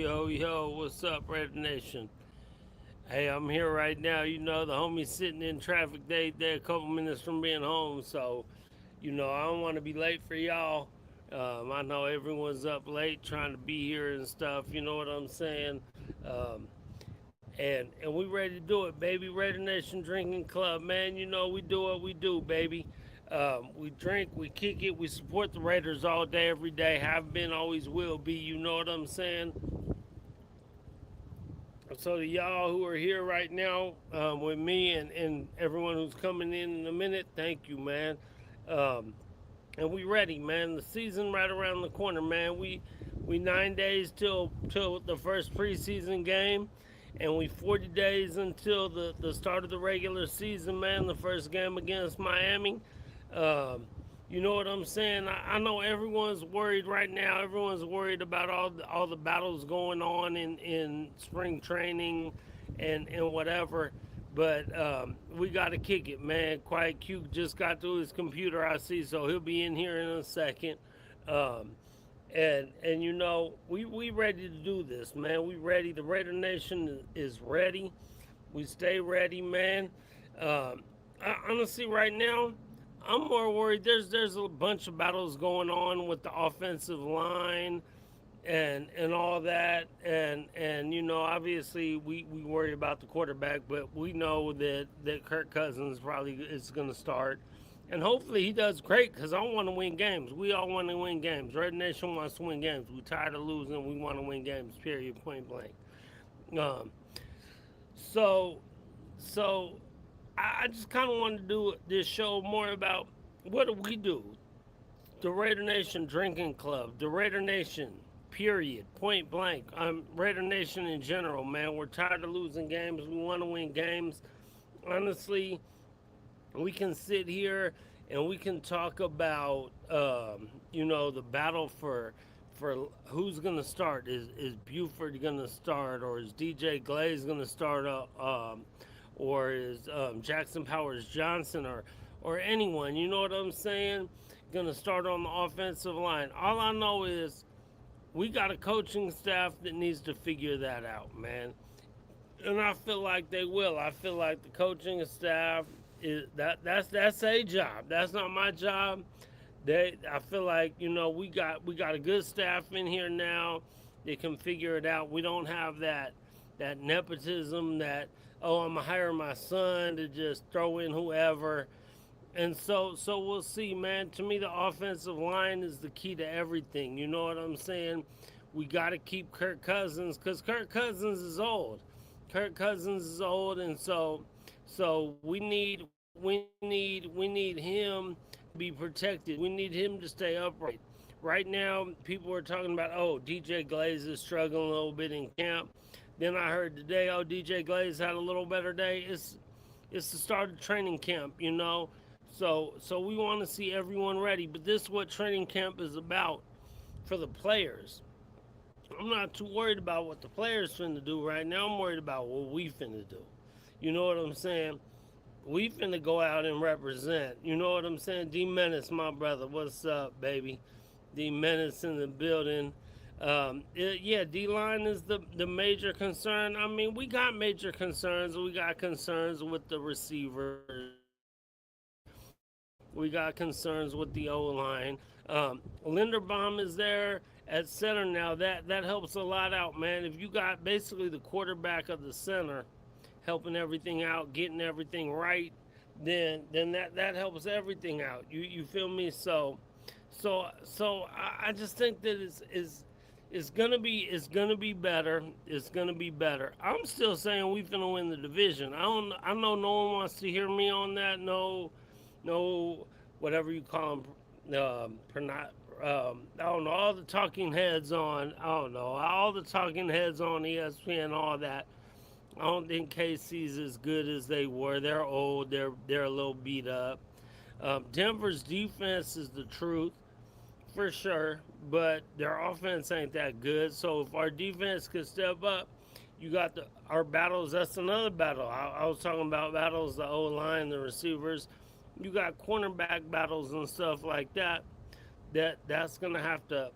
Yo, what's up, Red Nation? Hey, I'm here right now. The homie's sitting in traffic. They're a couple minutes from being home, so, I don't want to be late for y'all. I know everyone's up late trying to be here and stuff, you know what I'm saying? Um, and we ready to do it, baby. Raider Nation Drinking Club, man. We do what we do, baby. We drink, we kick it, we support the Raiders all day, every day. Have been, always will be. You know what I'm saying? So to y'all who are here right now with me and everyone who's coming in a minute, thank you, man. Um, and we ready, man. The season right around the corner, man. We 9 days till the first preseason game, and we 40 days until the start of the regular season, man. The first game against Miami. Um, you know what I'm saying? I know everyone's worried right now. Everyone's worried about all the battles going on in spring training and whatever. But we got to kick it, man. Quiet Q just got to his computer, I see, so he'll be in here in a second. Um, and we ready to do this, man. We ready. The Raider Nation is ready. We stay ready, man. Honestly, right now, I'm more worried. There's a bunch of battles going on with the offensive line and all that, and obviously we worry about the quarterback, but we know that Kirk Cousins probably is going to start, and hopefully he does great because I want to win games. We all want to win games. Red Nation wants to win games. We tired of losing. We want to win games. Period. Point blank. Um, so so I just kind of wanted to do this show more about what do we do. The Raider Nation Drinking Club, the Raider Nation, period, point blank. Raider Nation in general, man. We're tired of losing games. We want to win games. Honestly, we can sit here and we can talk about, the battle for who's going to start. Is Buford going to start, or is DJ Glaze going to start, or is Jackson Powers Johnson, or anyone? You know what I'm saying? Going to start on the offensive line. All I know is we got a coaching staff that needs to figure that out, man. And I feel like they will. I feel like the coaching staff that's a job. That's not my job. I feel like we got a good staff in here now. They can figure it out. We don't have that nepotism that, oh, I'm gonna hire my son to just throw in whoever. And so we'll see, man. To me, the offensive line is the key to everything. You know what I'm saying? We got to keep Kirk Cousins because Kirk Cousins is old. Kirk Cousins is old, and so we need him to be protected. We need him to stay upright. Right now, people are talking about, oh, DJ Glaze is struggling a little bit in camp. Then I heard today, oh, DJ Glaze had a little better day. It's the start of training camp, you know. So we want to see everyone ready. But this is what training camp is about for the players. I'm not too worried about what the players finna do right now. I'm worried about what we finna do. You know what I'm saying? We finna go out and represent. You know what I'm saying? D Menace, my brother. What's up, baby? D Menace in the building. Yeah, D line is the major concern. I mean, we got major concerns. We got concerns with the receivers. We got concerns with the O line. Linderbaum is there at center now. That helps a lot out, man. If you got basically the quarterback of the center helping everything out, getting everything right, then that helps everything out. You feel me? So I just think that it's gonna be better. It's gonna be better. I'm still saying we finna win the division. I know no one wants to hear me on that. No, whatever you call them, I don't know, all the talking heads on. I don't know, all the talking heads on ESPN, all that. I don't think KC's as good as they were. They're old. They're a little beat up. Denver's defense is the truth for sure, but their offense ain't that good. So if our defense could step up, you got our battles. That's another battle. I was talking about battles, the O line, the receivers. You got cornerback battles and stuff like that. That's gonna have to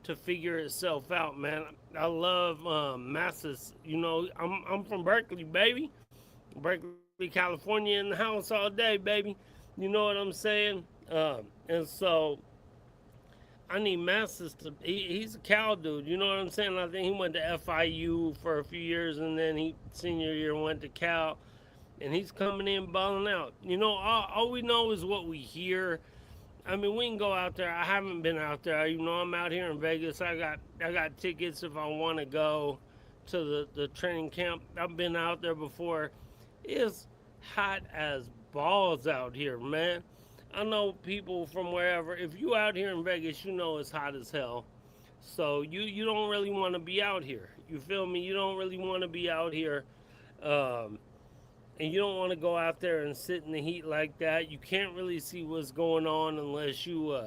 to figure itself out, man. I love Masses. You know, I'm from Berkeley, baby. Berkeley, California, in the house all day, baby. You know what I'm saying? And so I need Masses to. He's a Cal dude. You know what I'm saying? I think he went to FIU for a few years, and then he senior year went to Cal, and he's coming in balling out. You know, all we know is what we hear. I mean, we can go out there. I haven't been out there. You know, I'm out here in Vegas. I got tickets if I want to go to the training camp. I've been out there before. It's hot as balls out here, man. I know people from wherever. If you out here in Vegas, you know it's hot as hell. So you don't really want to be out here. You feel me? You don't really want to be out here. Um, and you don't want to go out there and sit in the heat like that. You can't really see what's going on unless you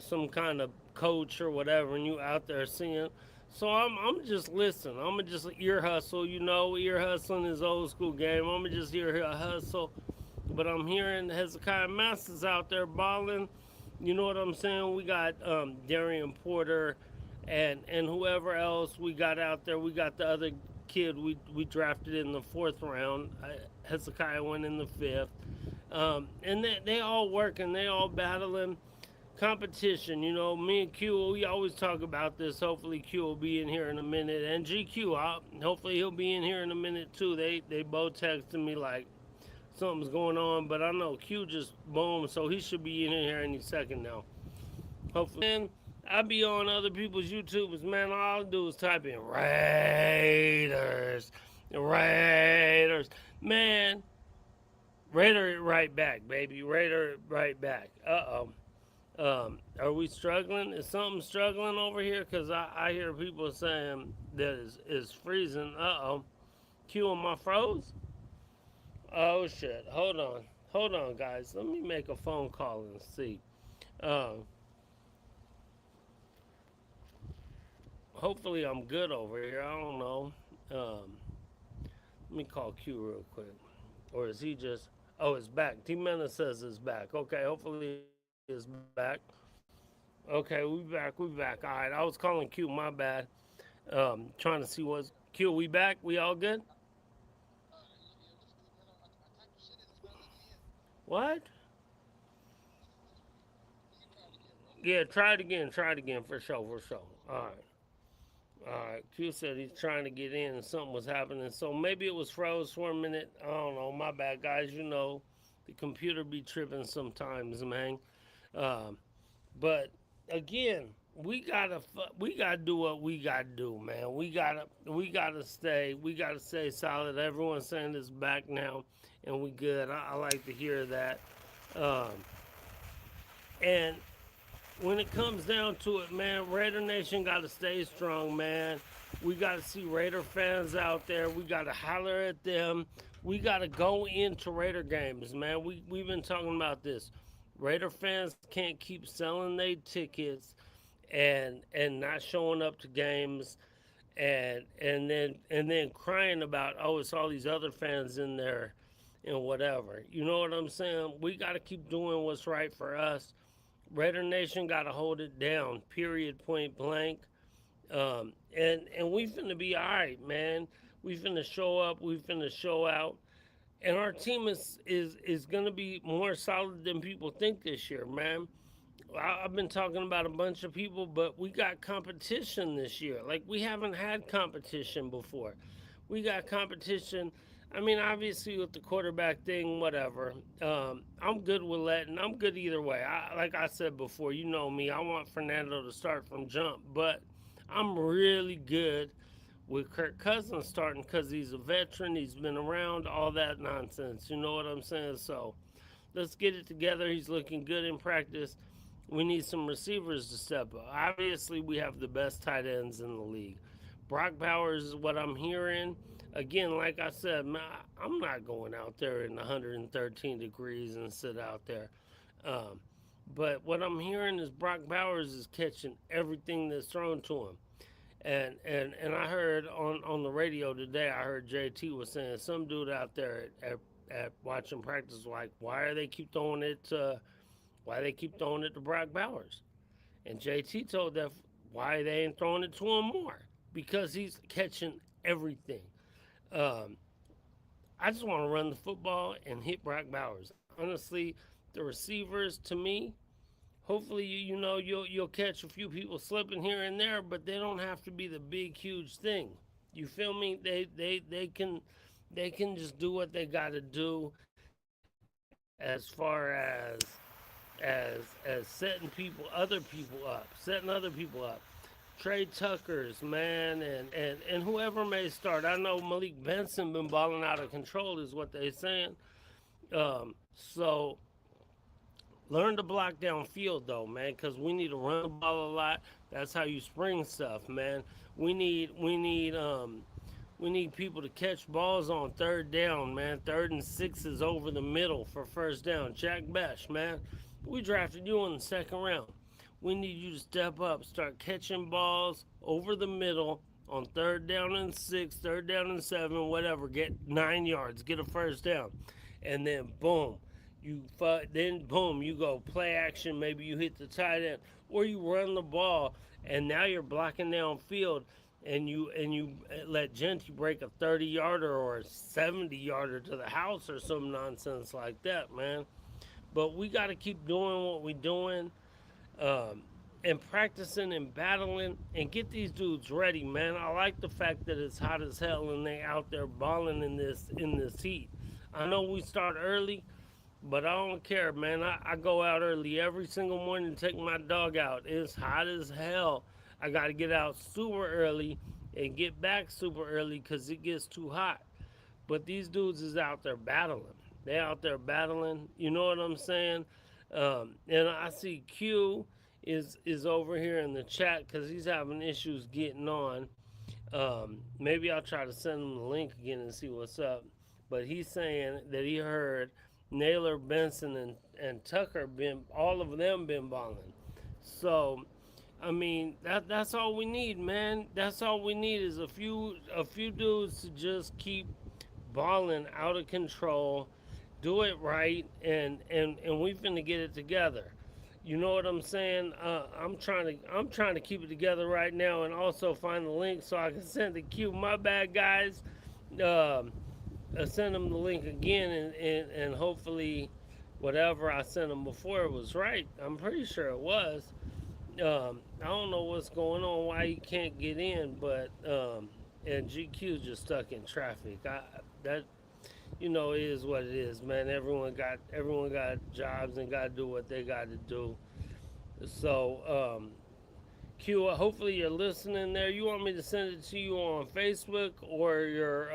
some kind of coach or whatever, and you out there seeing. So I'm just listening. I'm gonna just ear hustle. You know, ear hustling is old school game. I'm gonna just hear hustle. But I'm hearing Hezekiah Masters out there balling. You know what I'm saying? We got Darian Porter and whoever else we got out there. We got the other kid we drafted in the fourth round. Hezekiah went in the fifth. And they all working, they all battling competition. You know, me and Q, we always talk about this. Hopefully Q will be in here in a minute. And GQ, hopefully he'll be in here in a minute too. They both texted me like something's going on, but I know Q just boom, so he should be in here any second now. Hopefully. Man, I be on other people's YouTubers, man. All I do is type in Raiders. Raiders. Man, Raider right back, baby. Raider right back. Are we struggling? Is something struggling over here? Because I hear people saying that is freezing. Q, am I froze? Oh, shit. Hold on. Hold on, guys. Let me make a phone call and see. Um, Hopefully I'm good over here. I don't know. Um, Let me call Q real quick. Or is he just... Oh, it's back. T-Mena says it's back. Okay, hopefully it's back. Okay, we back. We back. All right, I was calling Q. My bad. Trying to see what's... Q, we back? We all good? What? Yeah, try it again. Try it again for sure. For sure. All right. All right. Q said he's trying to get in and something was happening. So maybe it was froze for a minute. I don't know. My bad, guys. You know, the computer be tripping sometimes, man. Um, but again, we gotta do what we gotta do, man. We gotta stay solid. Everyone's saying it's back now, and we good. I like to hear that. Um, and when it comes down to it, man, Raider Nation got to stay strong, man. We got to see Raider fans out there. We got to holler at them. We got to go into Raider games, man. We've been talking about this. Raider fans can't keep selling their tickets and not showing up to games and then crying about, oh, it's all these other fans in there and whatever. You know what I'm saying? We got to keep doing what's right for us. Raider Nation got to hold it down. Period. Point blank. And we finna be all right, man. We finna show up. We finna show out. And our team is gonna be more solid than people think this year, man. I've been talking about a bunch of people, but we got competition this year. Like we haven't had competition before. We got competition. I mean, obviously with the quarterback thing, whatever. I'm good with letting. I'm good either way. Like I said before, you know me. I want Fernando to start from jump, but I'm really good with Kirk Cousins starting because he's a veteran. He's been around all that nonsense. You know what I'm saying? So let's get it together. He's looking good in practice. We need some receivers to step up. Obviously, we have the best tight ends in the league. Brock Bowers is what I'm hearing. Again, like I said, man, I'm not going out there in 113 degrees and sit out there. Um, but what I'm hearing is Brock Bowers is catching everything that's thrown to him. And I heard on the radio today, I heard JT was saying some dude out there at watching practice like, why they keep throwing it to Brock Bowers? And JT told that Why they ain't throwing it to him more? Because he's catching everything. Um, I just want to run the football and hit Brock Bowers. Honestly, the receivers to me, hopefully you'll catch a few people slipping here and there, but they don't have to be the big huge thing. You feel me? They can just do what they got to do as far as setting other people up. Trey Tuckers, man, and whoever may start. I know Malik Benson been balling out of control, is what they saying. So learn to block downfield though, man, because we need to run the ball a lot. That's how you spring stuff, man. We need we need um we need people to catch balls on third down, man. Third and sixes over the middle for first down. Jack Besh, man, we drafted you in the second round. We need you to step up, start catching balls over the middle on third down and six, third down and seven, whatever. Get 9 yards, get a first down, and then boom, then boom, you go play action. Maybe you hit the tight end, or you run the ball, and now you're blocking downfield, and you let Genty break a 30 yarder or a 70 yarder to the house or some nonsense like that, man. But we got to keep doing what we're doing, um, and practicing and battling and get these dudes ready, man. I like the fact that it's hot as hell and they out there balling in this heat. I know we start early, but I don't care, man. I go out early every single morning to take my dog out. It's hot as hell. I got to get out super early and get back super early because it gets too hot. But these dudes is out there battling. They out there battling. You know what I'm saying? And I see Q is over here in the chat because he's having issues getting on. Maybe I'll try to send him the link again and see what's up. But he's saying that he heard Naylor, Benson, and Tucker been all of them been balling. So I mean that's all we need, man. That's all we need is a few dudes to just keep balling out of control, do it right, and we finna get it together. You know what I'm saying? I'm trying to keep it together right now, and also find the link so I can send the Q. My bad, guys. Um, I send them the link again, and hopefully, whatever I sent them before was right. I'm pretty sure it was. I don't know what's going on, why you can't get in, but and GQ just stuck in traffic. That it is what it is, man. Everyone got jobs and got to do what they got to do. So, Q, hopefully you're listening there. You want me to send it to you on Facebook or your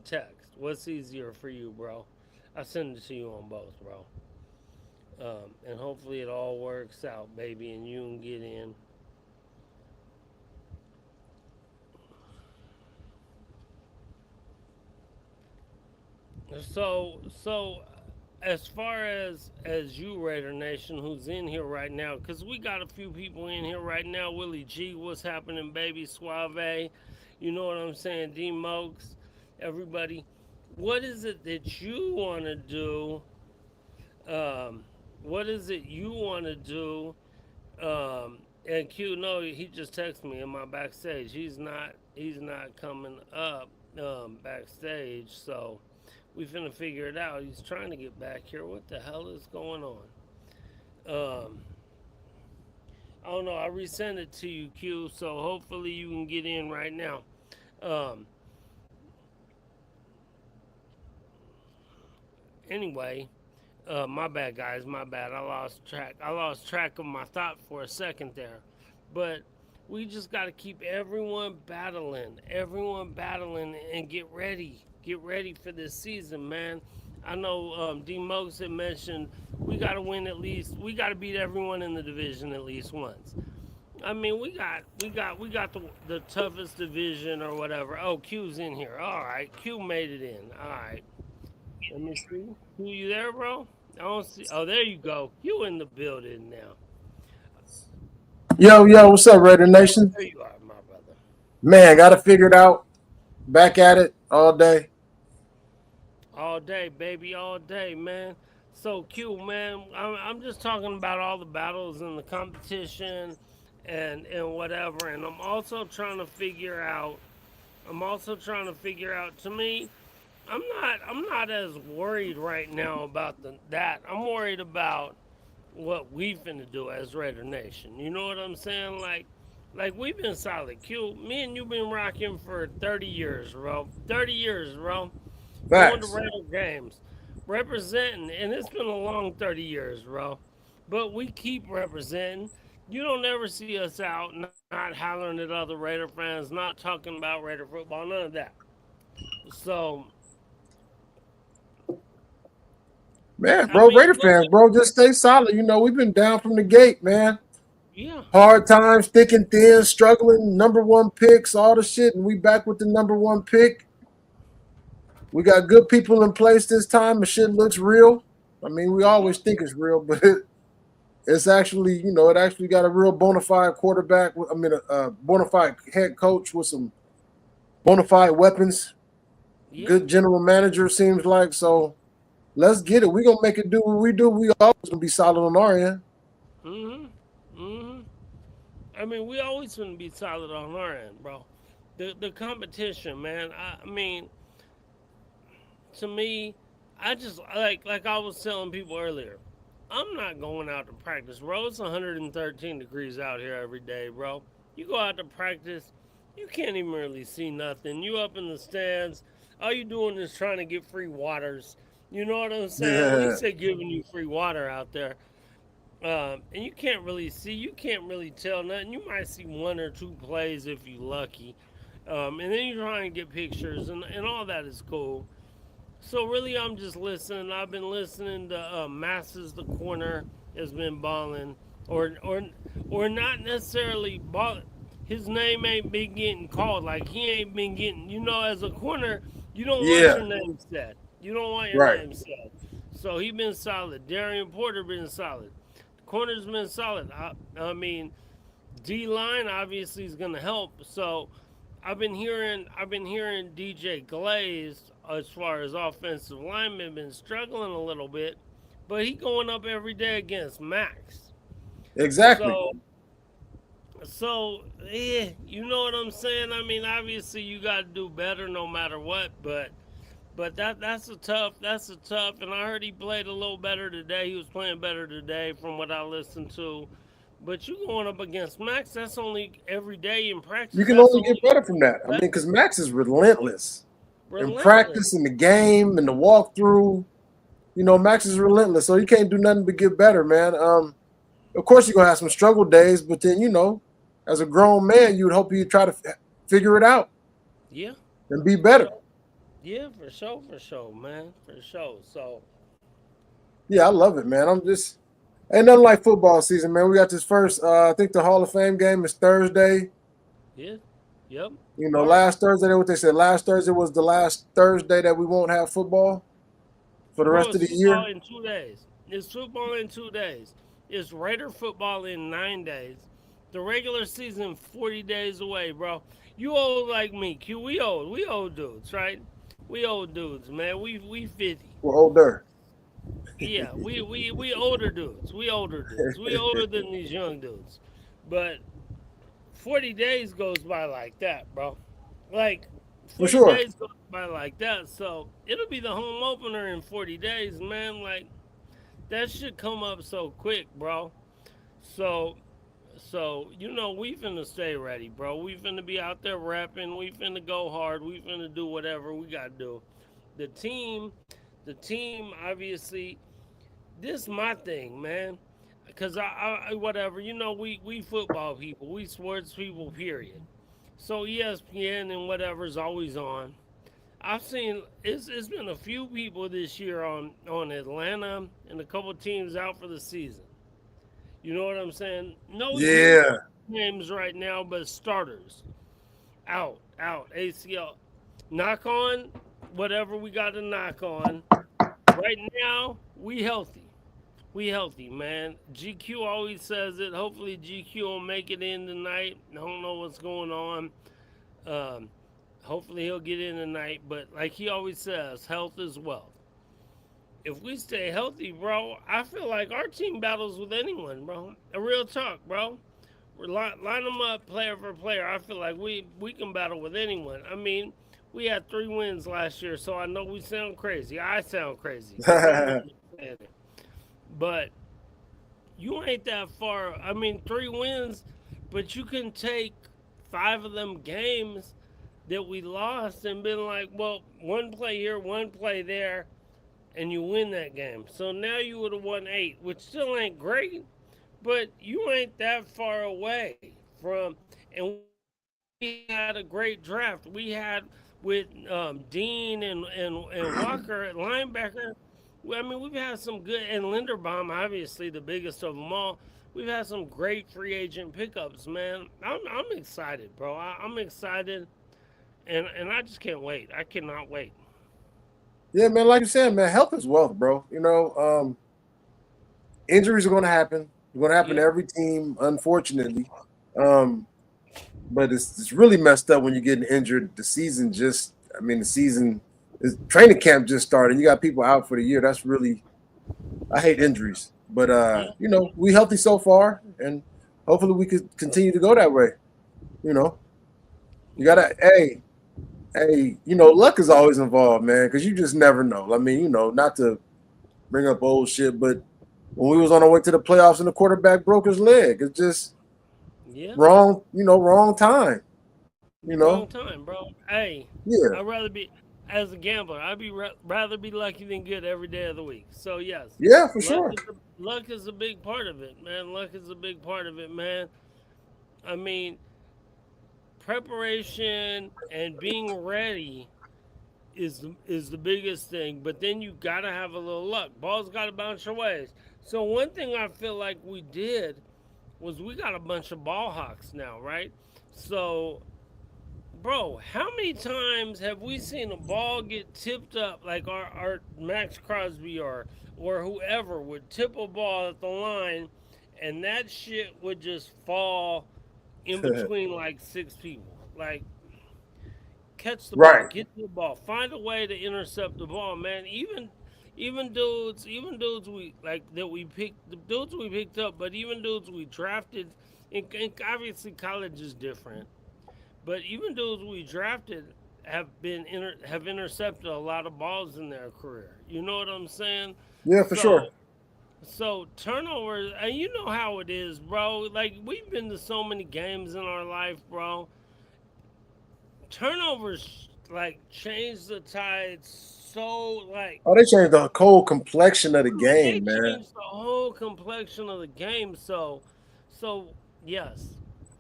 text? What's easier for you, bro? I'll send it to you on both, bro. And hopefully it all works out, baby, and you can get in. So as far as you Raider Nation who's in here right now, because we got a few people in here right now. Willie G, what's happening, baby? Suave, you know what I'm saying? D Mokes, everybody. What is it that you want to do? Um, what is it you want to do? And Q, no, he just texted me in my backstage. He's not coming up backstage, so we finna figure it out. He's trying to get back here. What the hell is going on? Um, I don't know. I resend it to you, Q. So hopefully you can get in right now. Um, anyway, my bad, guys. My bad. I lost track. I lost track of my thought for a second there. But we just got to keep everyone battling, and get ready. Get ready for this season, man. I know D Mokes had mentioned we got to win at least. We got to beat everyone in the division at least once. I mean, we got the toughest division or whatever. Oh, Q's in here. All right, Q made it in. All right, let me see. Q, you there, bro? I don't see. Oh, there you go. You in the building now. Yo, yo, what's up, Raider Nation? There you are, my brother. Man, got to figure it out. Back at it all day. All day, baby, all day, man. So Q, man, I'm just talking about all the battles and the competition, and whatever. And I'm also trying to figure out. I'm also trying to figure out. To me, I'm not as worried right now about that. I'm worried about what we finna do as Raider Nation. You know what I'm saying? Like we've been solid. Q, me and you been rocking for 30 years, bro. 30 years, bro. Going to Facts. Raider games, representing, and it's been a long 30 years, bro. But we keep representing. You don't ever see us out not hollering at other Raider fans, not talking about Raider football, none of that. So, Man, I bro, mean, Raider fans, bro, just stay solid. We've been down from the gate, man. yeah, Hard times, thick and thin, struggling, number one picks, all the shit, and we back with the number one pick. We got good people in place this time. The shit looks real. I mean, we yeah, always think it's real, but it's actually, it actually got a real bona fide quarterback. I mean, a bona fide head coach with some bona fide weapons. yeah. Good general manager seems like. So let's get it. We gonna make it do what we do. We always gonna be solid on our end. Mhm, mhm. I mean, we always gonna be solid on our end, bro. The competition, man. I mean, to me, I just like I was telling people earlier. I'm not going out to practice, bro. It's 113 degrees out here every day, bro. You go out to practice, you can't even really see nothing. You up in the stands, all you doing is trying to get free waters. You know what I'm saying? At Yeah. least they giving you free water out there. And you can't really see, you can't really tell nothing. You might see one or two plays if you lucky. And then you're trying to get pictures, and all that is cool. So really, I'm just listening. I've been listening to Masses the Corner has been balling, or not necessarily balling. His name ain't been getting called. Like he ain't been getting. As a corner, you don't want Yeah. your name said. You don't want your Right. name said. So he been solid. Darian Porter been solid. The corner's been solid. I mean, D line obviously is gonna help. So I've been hearing DJ Glaze as far as offensive linemen been struggling a little bit, but he going up every day against Max. Exactly. So you know what I'm saying? I mean, obviously you got to do better no matter what, but that's a tough, and I heard he played a little better today. He was playing better today from what I listened to. But you going up against Max, that's only every day in You practice. can That's only get only better from that. I mean, that because Max is relentless in relentless. practice, in the game, in the walkthrough. Max is relentless, so you can't do nothing but get better, man. Of course, you're gonna have some struggle days, but then as a grown man, you would hope you try to figure it out Yeah, and be for better. sure. Yeah, for sure, man, for sure. So, Yeah, I love it, man. I'm just ain't nothing like football season, man. We got this first. I think the Hall of Fame game is Thursday. yeah, yep. Mark, Last Thursday, what they said. Last Thursday was the last Thursday that we won't have football for the bro, rest of it's the football year. in 2 days. It's football in 2 days. It's Raider football in 9 days. The regular season 40 days away, bro. You old like me, Q. We old. We old dudes, right? We old dudes, man. We 50. We're older. Yeah, we older dudes. We older dudes. We older than these young dudes. But 40 days goes by like that, bro. Like For 40 sure. days goes by like that. So it'll be the home opener in 40 days, man. Like that should come up so quick, bro. So we finna stay ready, bro. We finna be out there rapping. We finna go hard. We finna do whatever we gotta do. The team, the team, obviously, this is my thing, man. Cause whatever, we football people, we sports people, period. So ESPN and whatever's always on. I've seen it's been a few people this year on Atlanta and a couple teams out for the season. You know what I'm saying? No huge Yeah. names right now, but starters out ACL. Knock on whatever we got to knock on. Right now, we healthy. We healthy, man. GQ always says it. Hopefully, GQ will make it in tonight. I don't know what's going on. Um, Hopefully, he'll get in tonight. But like he always says, health is wealth. if we stay healthy, bro, I feel like our team battles with anyone, bro. A real talk, bro. Line them up player for player. I feel like we can battle with anyone. I mean, we had 3 wins last year, so I know we sound crazy. I sound crazy because I'm the one saying it. But you ain't that far. I mean, 3 wins, but you can take 5 of them games that we lost and been like, well, one play here, one play there, and you win that game. So now you would have won 8, which still ain't great, but you ain't that far away from. And we had a great draft. We had with Dean and Walker at linebacker. I mean, we've had some good, and Linderbaum, obviously the biggest of them all. We've had some great free agent pickups, man. I'm excited, bro. I'm excited, and I just can't wait. I cannot wait. Yeah, man. Like you said, man, health is wealth, bro. Injuries are going to happen. They're going to happen to Yeah, every team, unfortunately. Um, but it's really messed up when you're getting injured. The season, training camp just started. You got people out for the year. That's really, I hate injuries. But, yeah, we healthy so far, and hopefully we could continue to go that way. You know, you got yeah. to, luck is always involved, man, because you just never know. I mean, not to bring up old shit, but when we was on our way to the playoffs and the quarterback broke his leg, it's just Yeah. wrong time. You know, Wrong time, bro. Hey, yeah, I'd rather be as a gambler. I'd be rather be lucky than good every day of the week. So yes, yeah, for sure. luck is a big part of it, man. Luck is a big part of it, man. I mean, preparation and being ready is the biggest thing. But then you gotta have a little luck. Ball's gotta bounce your ways. So one thing I feel like we did was we got a bunch of ball hawks now, right? So bro, how many times have we seen a ball get tipped up like our Max Crosby or whoever would tip a ball at the line and that shit would just fall in between like 6 people. Like catch the ball, Right. get the ball, find a way to intercept the ball, man. Even dudes we like that we picked the dudes we picked up, but even dudes we drafted and obviously college is different. But even those we drafted have intercepted a lot of balls in their career. You know what I'm saying? Yeah, for So sure. so turnovers, and you know how it is, bro. Like we've been to so many games in our life, bro. Turnovers like change the tide so like Oh, they changed the whole complexion of the I mean they game, man. change the whole complexion of the game. So yes,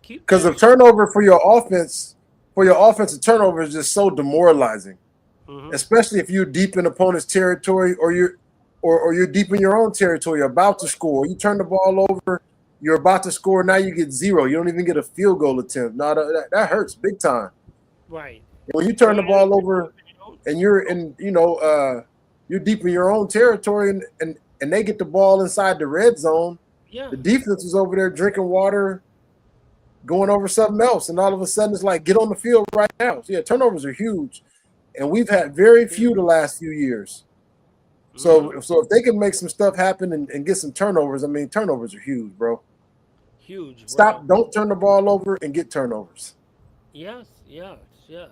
keep Because the finishing. turnover for your offensive turnover is just so demoralizing, Hmm. especially if you're deep in opponent's territory or you're deep in your own territory, you're about to score. You turn the ball over, you're about to score. Now you get zero. You don't even get a field goal attempt. No, that hurts big time. Right. When you turn Right. the And ball over and you're in, you're deep in your own territory and they get the ball inside the red zone, yeah. the defense is over there drinking water, going over something else, and all of a sudden it's like, get on the field right now. So yeah, turnovers are huge, and we've had very Yeah. few the last few years. Hmm. So if they can make some stuff happen and get some turnovers, I mean, turnovers are huge, bro. Huge, bro. Don't turn the ball over and get turnovers. Yes, yes, yes.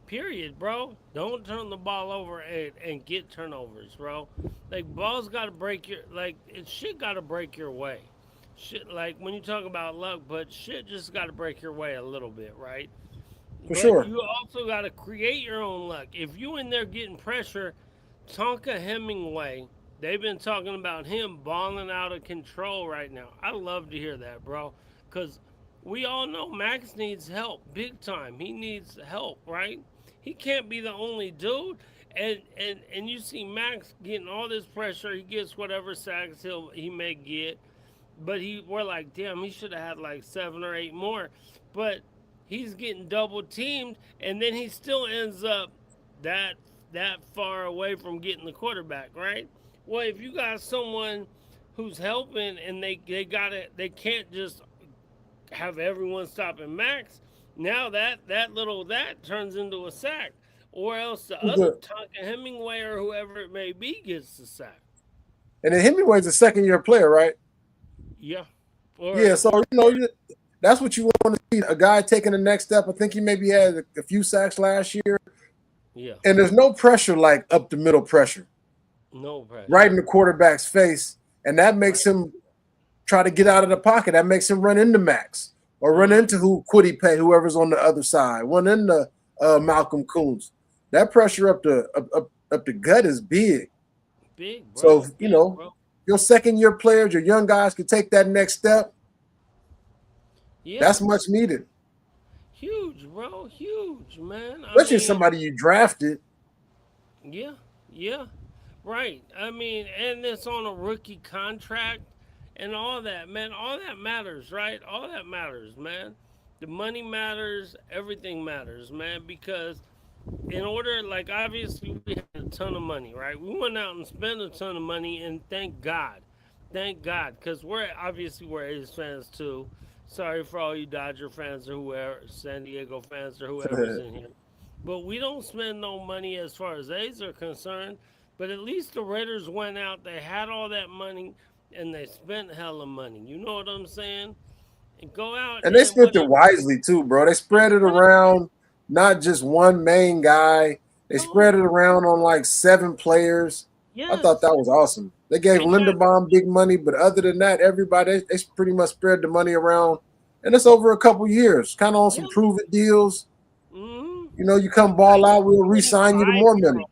Period, bro. Don't turn the ball over and get turnovers, bro. Like balls gotta break your shit gotta break your way. Shit like when you talk about luck, but shit just gotta break your way a little bit, right? For But sure. you also gotta create your own luck. If you in there getting pressure, Tonka Hemingway, they've been talking about him balling out of control right now. I love to hear that, bro. Because we all know Max needs help big time. He needs help, right? He can't be the only dude. And you see Max getting all this pressure. He gets whatever sacks he may get. But we're like, damn, he should have had like 7 or 8 more. But he's getting double teamed, and then he still ends up that that far away from getting the quarterback, right? Well, if you got someone who's helping and they can't just have everyone stopping Max. Now that turns into a sack, or else the Who's other the, Tonka Hemingway or whoever it may be gets the sack. and then Hemingway's a second-year player, right? Yeah, or Yeah, so that's what you want to see. A guy taking the next step. I think he maybe had a few sacks last year, yeah, and there's no pressure like up the middle pressure, no pressure. right in the quarterback's face, and that makes Right. him try to get out of the pocket. That makes him run into Max or run Mm, into Quiddy Pay, whoever's on the other side, run into Malcolm Coons. That pressure up the gut is big. big, So bro. you Big, know bro. your second-year players, your young guys can take that next step. Yeah, That's much needed, huge, bro. Huge, man. I especially mean, somebody you drafted. yeah, yeah. Right. I mean, and it's on a rookie contract and all that, man. All that matters, right? All that matters, man. The money matters, everything matters, man, because in order, like, obviously, we had a ton of money, right? We went out and spent a ton of money, and thank God. Thank God, because we're A's fans too. Sorry for all you Dodger fans or whoever, San Diego fans or whoever's in here. But we don't spend no money as far as A's are concerned. But at least the Raiders went out, they had all that money, and they spent hella money. You know what I'm saying? And go out And they and spent it whatever. wisely too, bro. They spread it Right. around, not just one main guy. They spread No. it around on like 7 players. I thought Yes. that was awesome. They gave And got. Linderbaum big money, but other than that, everybody they pretty much spread the money around, and it's over a couple years, kind of on some Yep. prove it deals. Mm-hmm. You come ball out, we'll re-sign you to 25 more year money, old.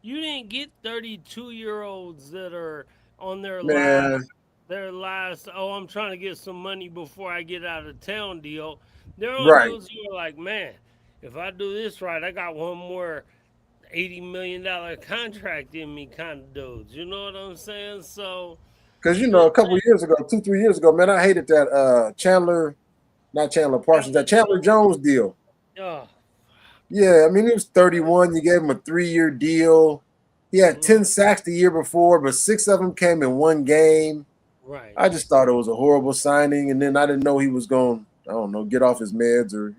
You didn't get 32-year-olds that are on man. oh, I'm trying to get some money before I get out of town deal. They're on Right? dudes who are like, man, if I do this right, I got one more $80 million contract in me kind of dudes. You know what I'm saying? So Because just a couple years ago, 2-3 years ago, man, I hated that Chandler, not Chandler Parsons, that Chandler Jones deal. oh, Yeah, I mean, he was 31. You gave him a 3-year deal. He had mm, 10 sacks the year before, but 6 of them came in one game. right. I just thought it was a horrible signing, and then I didn't know he was going, I don't know, get off his meds or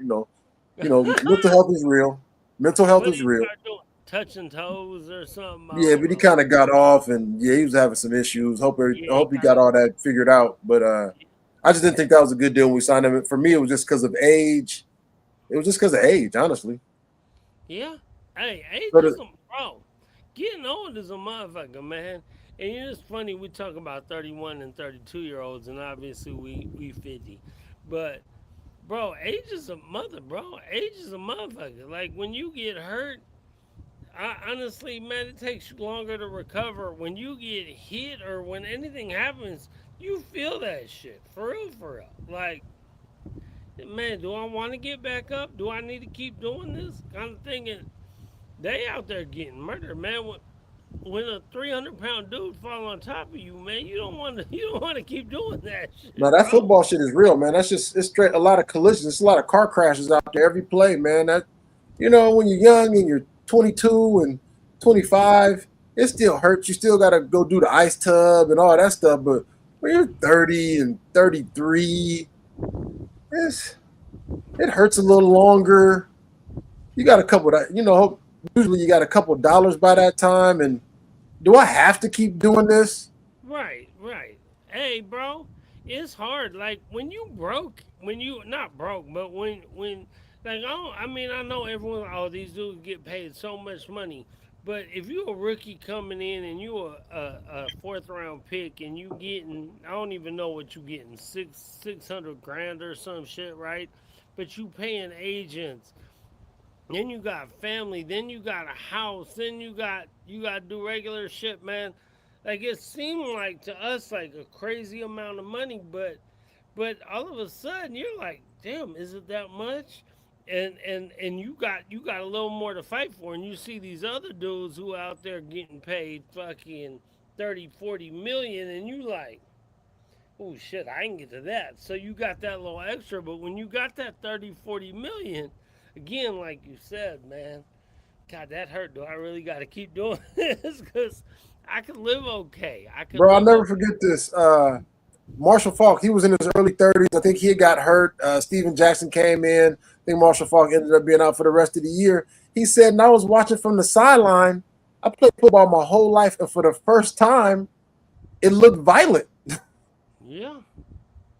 mental health is real. Mental health What did is he real. start doing? Touching toes or something? I Yeah, don't but he know. kind of got off, and yeah, he was having some issues. Yeah, I he hope he got got off. all that figured out. But I just didn't think that was a good deal when we signed him. For me, it was just because of age. It was just because of age, honestly. Yeah. Hey, age So is the, a bro. Getting old is a motherfucker, man. And you know, it's funny we talk about 31 and 32-year-olds, and obviously we 50, but bro, age is a mother, bro. Age is a motherfucker. Like when you get hurt, honestly, man, it takes you longer to recover. When you get hit or when anything happens, you feel that shit for real, for real. Like, man, do I want to get back up? Do I need to keep doing this kind of thing? And they out there getting murdered, man. When a 300-pound dude fall on top of you, man, you don't want to. You don't want to keep doing that No, shit, that bro. football shit is real, man. It's straight a lot of collisions. It's a lot of car crashes out there every play, man. That when you're young and you're 22 and 25, it still hurts. You still got to go do the ice tub and all that stuff. But when you're 30 and 33, it hurts a little longer. You got a couple of, usually you got a couple of dollars by that time. And do I have to keep doing this? Right, right. Hey, bro, it's hard. Like when you broke, when you not broke, but when like I mean I know everyone. Oh, these dudes get paid so much money. But if you a rookie coming in and you a fourth round pick and you getting I don't even know what you getting 600 grand or some shit, right? But you paying agents, then you got family, then you got a house, then you got to do regular shit, man. Like it seemed like to us like a crazy amount of money, but all of a sudden you're like, damn, is it that much? And you got a little more to fight for, and you see these other dudes who out there getting paid fucking 30, 40 million, and you like, oh shit, I can get to that. So you got that little extra, but when you got that 30, 40 million, again, like you said, man, God, that hurt. Do I really got to keep doing this? Because I could live okay. I could Bro, I'll live never okay. forget this. Marshall Falk, he was in his early 30s. I think he had got hurt. Steven Jackson came in. I think Marshall Falk ended up being out for the rest of the year. He said, and I was watching from the sideline. I played football my whole life, and for the first time, it looked violent. Yeah.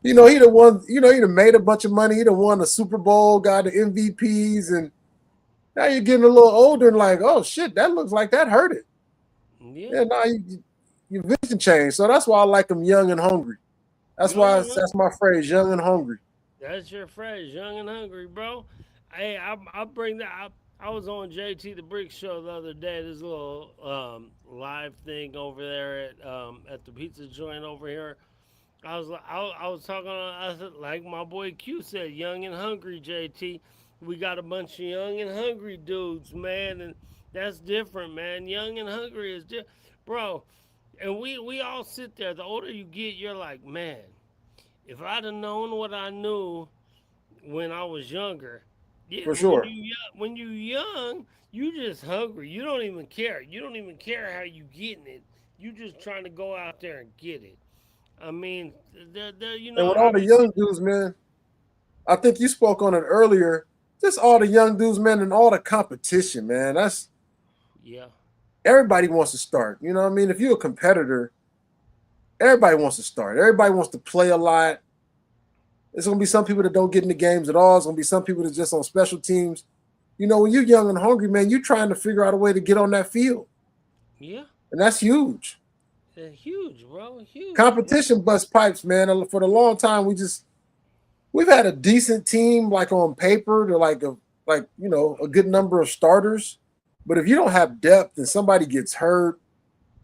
He'd have won, he'd have made a bunch of money. He'd have won the Super Bowl, got the MVPs, and now you're getting a little older and like, oh shit, that looks like that hurt it. Yeah. Yeah, now your vision changed. So that's why I like him young and hungry. That's why that's my phrase, young and hungry. That's your phrase, young and hungry, bro. Hey, I bring that. I was on JT the Brick Show the other day. This little live thing over there at the pizza joint over here. I was talking. I said, like my boy Q said, young and hungry. JT, we got a bunch of young and hungry dudes, man, and that's different, man. Young and hungry is different, bro. And we all sit there. The older you get, you're like, man, if I'd have known what I knew when I was younger, yeah, For sure. when you young, you just hungry. You don't even care. You don't even care how you getting it. You just trying to go out there and get it. I mean, And with all the young dudes, man, I think you spoke on it earlier. Just all the young dudes, man, and all the competition, man. That's yeah, everybody wants to start. You know what I mean? If you're a competitor, everybody wants to start. Everybody wants to play a lot. There's gonna be some people that don't get in the games at all. There's gonna be some people that's just on special teams. When you're young and hungry, man, you're trying to figure out a way to get on that field. yeah, And that's huge. huge, bro, huge. Competition bust pipes, man. For the long time, we've had a decent team, like on paper, to a good number of starters. But if you don't have depth and somebody gets hurt,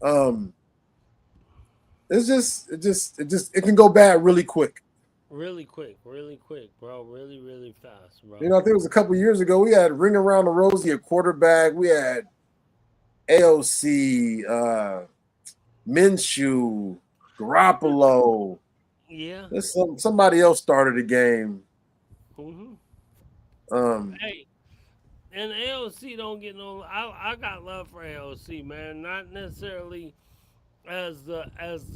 it can go bad really quick. Really quick, bro. Really, really fast, bro. I think it was a couple years ago. We had Ring Around the Rosie at quarterback. We had AOC, Minshew, Garoppolo. Yeah. Somebody else started the game. Hey, and AOC don't get no. I got love for AOC, man. Not necessarily as the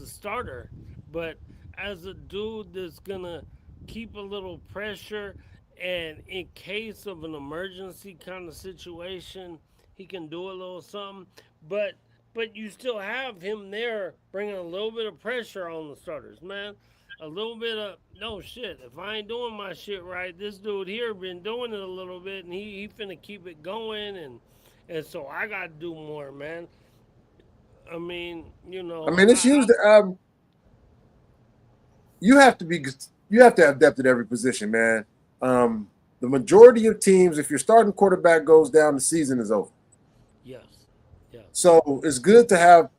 starter, but as a dude that's gonna keep a little pressure, and in case of an emergency kind of situation, he can do a little something. But you still have him there, bringing a little bit of pressure on the starters, man. A little bit of no shit. If I ain't doing my shit right, this dude here been doing it a little bit, and he finna keep it going, and so I got to do more, man. I mean, it's used. You have to have depth at every position, man. The majority of teams, if your starting quarterback goes down, the season is over. Yes. So it's good to have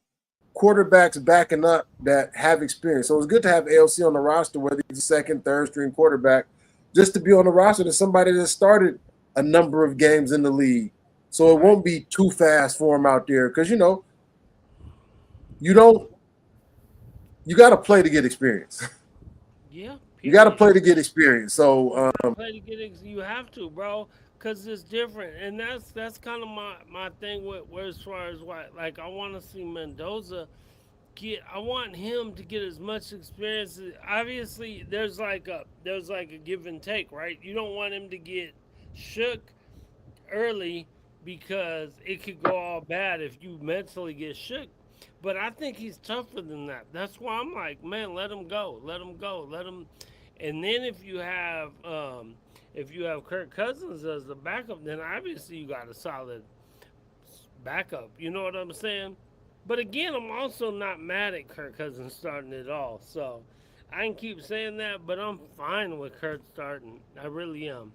quarterbacks backing up that have experience. So it's good to have AOC on the roster, whether he's a second, third string quarterback, just to be on the roster to somebody that started a number of games in the league. So it won't be too fast for him out there because you got to play to get experience. Yeah. You got to play to get experience. So you have to, bro, because it's different, and that's kind of my thing with as far as what, like, I want to see Mendoza get. I want him to get as much experience. Obviously, there's like a give and take, right? You don't want him to get shook early because it could go all bad if you mentally get shook. But I think he's tougher than that. That's why I'm like, man, let him go. And then if you have Kirk Cousins as the backup, then obviously you got a solid backup. You know what I'm saying? But again, I'm also not mad at Kirk Cousins starting at all. So I can keep saying that, but I'm fine with Kirk starting. I really am.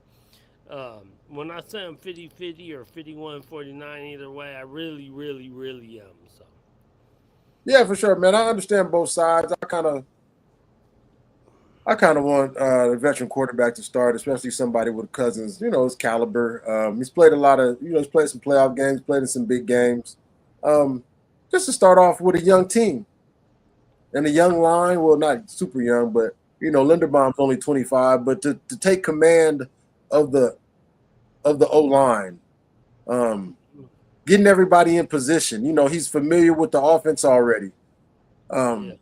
When I say I'm 50-50 or 51-49, either way, I really, really, really am. So. Yeah, for sure, man. I understand both sides. I kind of want a veteran quarterback to start, especially somebody with Cousins, his caliber. He's played a lot of, he's played some playoff games, played in some big games. Just to start off with a young team and a young line. Well, not super young, but Linderbaum's only 25. But to take command of the O-line, getting everybody in position. He's familiar with the offense already. Where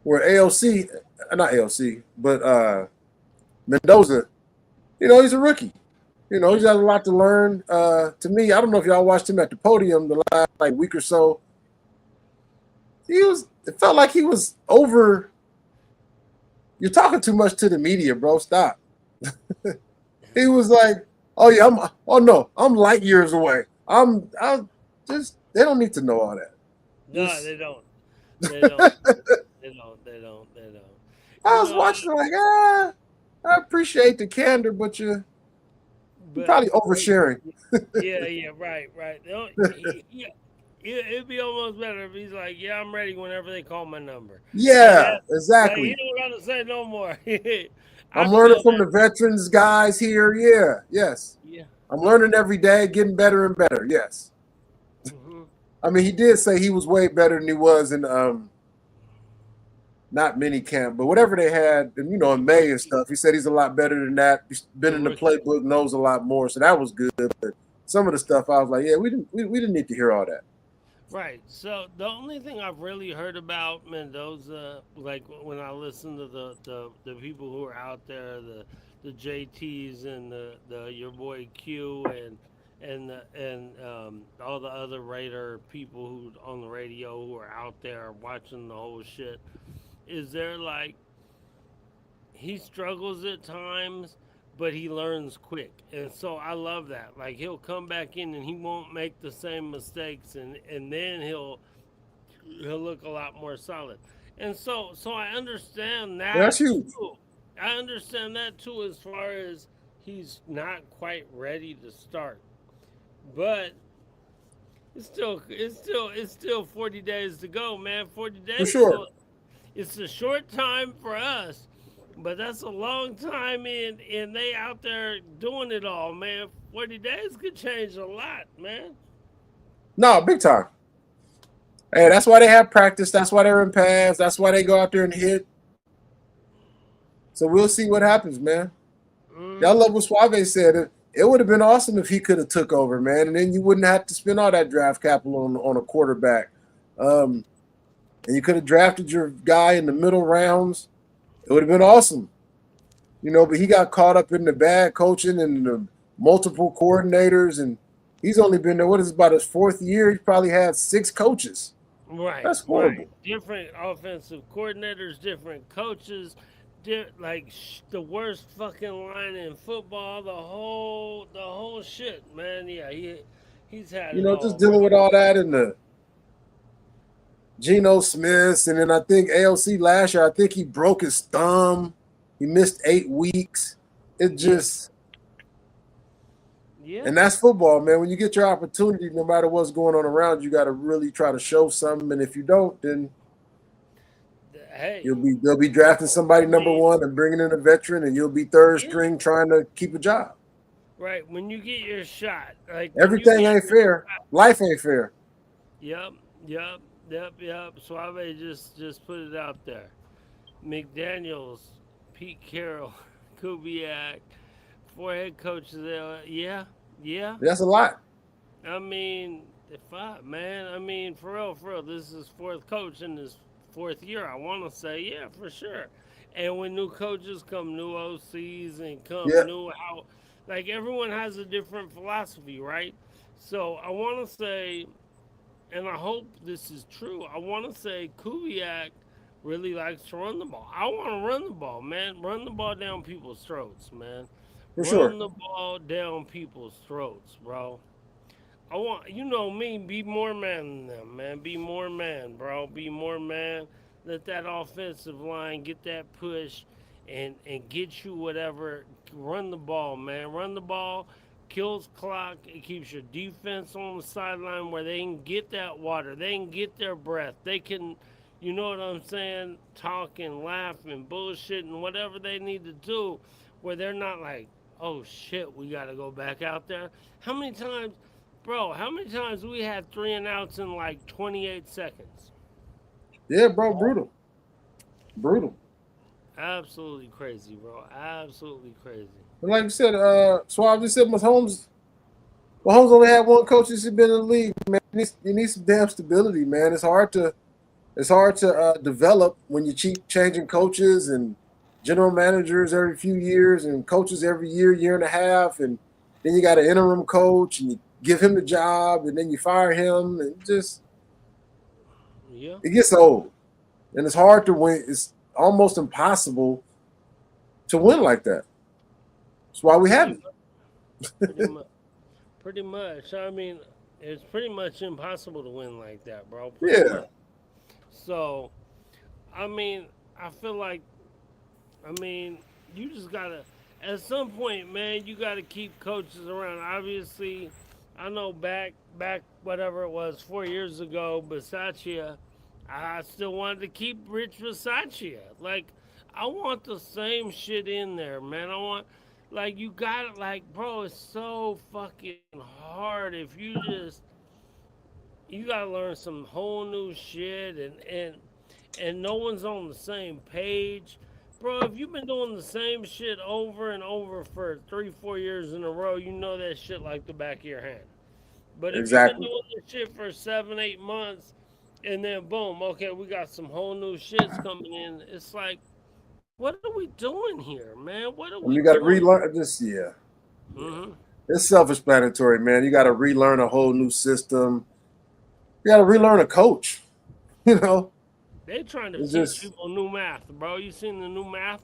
AOC, not AOC, but Mendoza, he's a rookie. You know, he's got a lot to learn. To me, I don't know if y'all watched him at the podium the last week or so. It felt like he was over. You're talking too much to the media, bro. Stop. He was like, oh yeah, I'm light years away. I'm just, they don't need to know all that. No, Just, they don't. They don't. They don't. I was watching like, I appreciate the candor, but you're probably oversharing. Yeah, right. Yeah, it'd be almost better if he's like, yeah, I'm ready whenever they call my number. Yeah, Like, exactly. he don't gotta say no more. I'm learning from the veterans guys here. Yeah, yes. Yeah. I'm learning every day, getting better and better. Yes. Mm-hmm. I mean, he did say he was way better than he was in not mini camp, but whatever they had, in May and stuff. He said he's a lot better than that. He's been in the playbook, knows a lot more, so that was good. But some of the stuff, I was like, yeah, we didn't need to hear all that. Right. So the only thing I've really heard about Mendoza, like when I listen to the people who are out there, the JTs and the your boy Q and all the other Raider people who on the radio who are out there watching the whole shit, is there like he struggles at times, but he learns quick, and so I love that. Like he'll come back in and he won't make the same mistakes, and then he'll look a lot more solid. And so I understand That's that huge. too. I understand that too as far as he's not quite ready to start, but it's still 40 days to go, man. 40 For days. sure. So it's a short time for us, but that's a long time in they out there doing it all, man. 40 days could change a lot, man. No, big time. Hey, that's why they have practice. That's why they're in pads. That's why they go out there and hit. So we'll see what happens, man. Y'all love what Suave said. It would have been awesome if he could have took over, man, and then you wouldn't have to spend all that draft capital on a quarterback. And you could have drafted your guy in the middle rounds. It would have been awesome. But he got caught up in the bad coaching and the multiple coordinators, and he's only been there, about his fourth year? He probably had 6 coaches. Right. That's horrible. Right. Different offensive coordinators, different coaches, the worst fucking line in football, the whole shit, man. Yeah, he's had it all. Just dealing with all that and the Geno Smiths, and then I think AOC last year, I think he broke his thumb. He missed 8 weeks. It just And that's football, man. When you get your opportunity, no matter what's going on around, you got to really try to show something. And if you don't, then they'll be drafting somebody number 1 and bringing in a veteran, and you'll be third string trying to keep a job. Right. When you get your shot, like everything ain't fair. Life ain't fair. Yep. Suave just put it out there. McDaniels, Pete Carroll, Kubiak, 4 head coaches there. Yeah. That's a lot. I mean, man. I mean, for real. This is 4th coach in his 4th year. I want to say, yeah, for sure. And when new coaches come, new OCs, and come new how, like everyone has a different philosophy, right? So I want to say, and I hope this is true, I want to say Kubiak really likes to run the ball. I want to run the ball, man. Run the ball down people's throats, man. Run the ball down people's throats, bro. I want, me, be more man than them, man. Be more man, bro. Be more man. Let that offensive line get that push and get you whatever. Run the ball, man. Run the ball. Kills clock. It keeps your defense on the sideline where they can get that water. They can get their breath. They can, you know what I'm saying, talk and laugh and bullshit and whatever they need to do where they're not like, oh shit, we got to go back out there. How many times we had 3 and outs in like 28 seconds? Yeah, bro, brutal. Absolutely crazy, bro. Absolutely crazy. And like you said, Suave just said Mahomes only had 1 coach since he's been in the league, man. You need some damn stability, man. It's hard to develop when you keep changing coaches and general managers every few years and coaches every year and a half, and then you got an interim coach, and you give him the job, and then you fire him, and just Yeah. it gets old, and it's hard to win. It's almost impossible to win like that. That's why we Pretty haven't. much. Pretty much. Pretty much. I mean, it's pretty much impossible to win like that, bro. Pretty Yeah, much. So, I mean, I feel like, I mean, you just gotta, at some point, man, you gotta keep coaches around. Obviously, I know back, whatever it was, 4 years ago, Bisaccia, I still wanted to keep Rich Bisaccia. Like, I want the same shit in there, man. I want, like, you got it, like, bro, it's so fucking hard if you just, you gotta learn some whole new shit and no one's on the same page. Bro, if you've been doing the same shit over and over for 3, 4 years in a row, you know that shit like the back of your hand. But if you've been exactly. doing this shit for 7, 8 months, and then boom, okay, we got some whole new shits coming in. It's like, what are we doing here, man? What are we And you got to doing? relearn this. Yeah, Hmm. it's self-explanatory, man. You got to relearn a whole new system. You got to relearn a coach. You know, They trying to it's teach just people new math, bro. You seen the new math?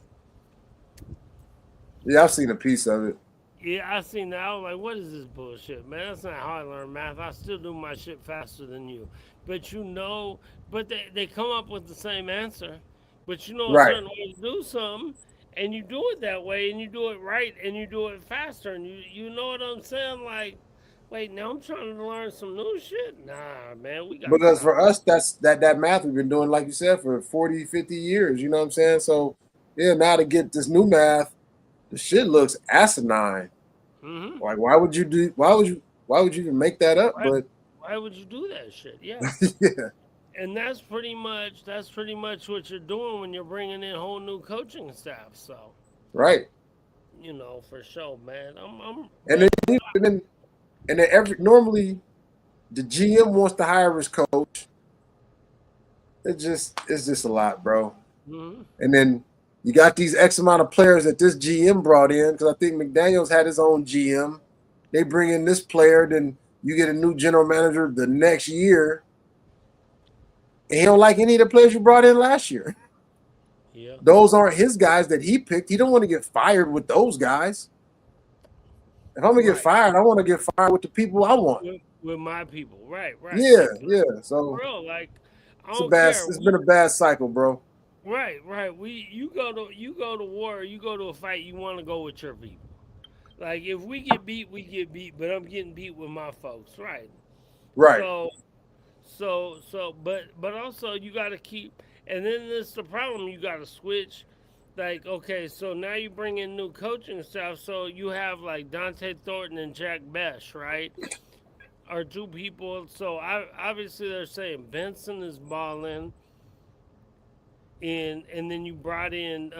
yeah. I've seen a piece of it. Yeah, I seen that. I was like, what is this bullshit, man? That's not how I learn math. I still do my shit faster than you. But you know, but they come up with the same answer. But you know a Right. certain way to do something, and you do it that way, and you do it right, and you do it faster, and you know what I'm saying? Like, wait, now I'm trying to learn some new shit? Nah, man, we got Because time. for us, that's that math we've been doing, like you said, for 40, 50 years. You know what I'm saying? So yeah, now to get this new math, the shit looks asinine. Hmm. Like, why would you do? Why would you even make that up? Why, But why would you do that shit? Yeah. yeah, And that's pretty much what you're doing when you're bringing in whole new coaching staff. So, right. for sure, man. And then But and then and then every normally the GM wants to hire his coach. It's just a lot, bro. mhm, And then you got these X amount of players that this GM brought in because I think McDaniel's had his own GM. They bring in this player, then you get a new general manager the next year, and he don't like any of the players you brought in last year. yeah, Those aren't his guys that he picked. He don't want to get fired with those guys. If I'm gonna get right. fired, I want to get fired with the people I want. With my people, right, right. Yeah, Like yeah. for So real, like I it's a don't bad. care. It's been a bad cycle, bro. Right, right. You go to war. You go to a fight. You want to go with your people. Like if we get beat, we get beat. But I'm getting beat with my folks, right? Right. So but also you got to keep, and then this the problem, you got to switch, like, okay, so now you bring in new coaching staff, so you have like Dante Thornton and Jack Besh, right, are two people. So obviously they're saying Benson is balling, and then you brought in